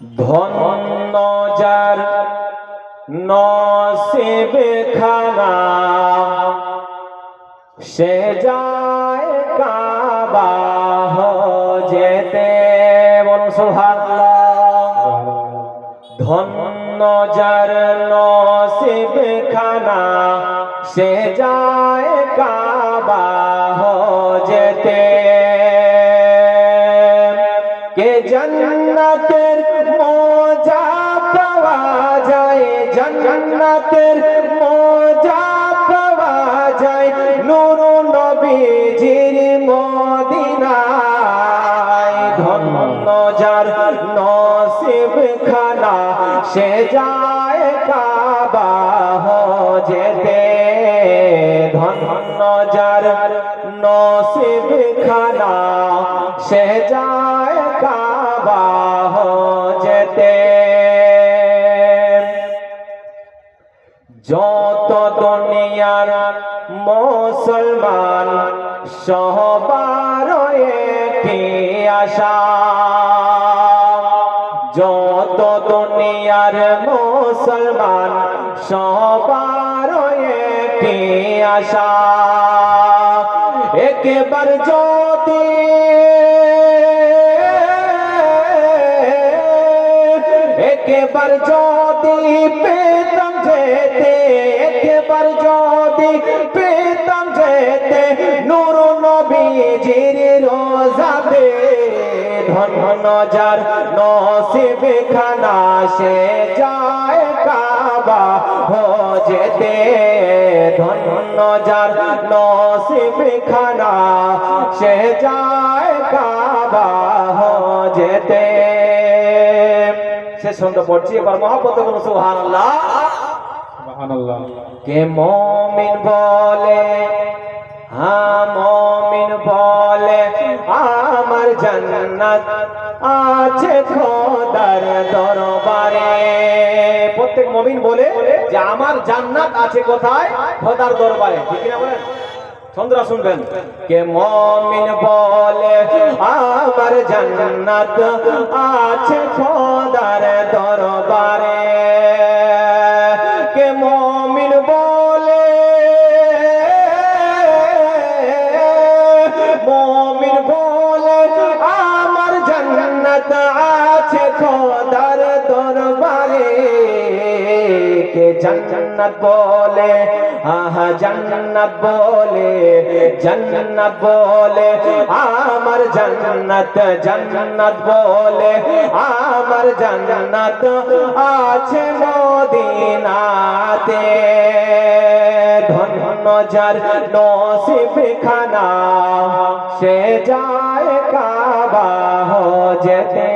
ধন্য যার নসিব খানা সে যায় কাবা যেতে। বল সুবহানাল্লাহ। ধন্য যার নসিব খানা সে যায় কাবা যেতে। কে জান্নাতের মজা পাওয়া যায়, জান্নাতের মজা পাওয়া যায় নূর নবীজির মদিনায়। ধন্য যার নসিব খানা সে যায় কাবা যেতে। ধন্য যার নসিব খানা সে যায় কাবা যেতে। যত দুনিয়ার মুসলমান সবার একটি আশা, যত দুনিয়ার মুসলমান সবার একটি আশা। একবার যদি একবার যদি পেতাম যেতে, একবার যদি পেতাম যেতে নূর নবীজির রোজাতে। ধন্য যার নসিব খানা সে যায় কাবা যেতে। ধন্য যার নসিব খানা সে যায় কাবা যেতে। শেষ পর্যন্ত পড়ছি, এবার মহব্বত করুন সুবহানাল্লাহ সুবহানাল্লাহ। কে মুমিন বলে, হ্যাঁ মুমিন বলে আমার জান্নাত আছে খোদার দরবারে। প্রত্যেক মুমিন বলে যে আমার জান্নাত আছে কোথায়? খোদার দরবারে। ঠিক না বলেন? চন্দ্রা শুনবেন। কে মুমিন বলে আমার জান্নাত আছে খোদার দরবারে। কে মুমিন বলে, মুমিন বলে আমার জান্নাত আছে খোদার দরবারে। কে জান্নাত বলে, আহা জান্নাত বলে, জান্নাত বলে আমার জান্নাত, জান্নাত বলে আমার জান্নাত আছে মদিনাতে। ধন্য যার নসিব খানা সে যায় কাবা যেতে।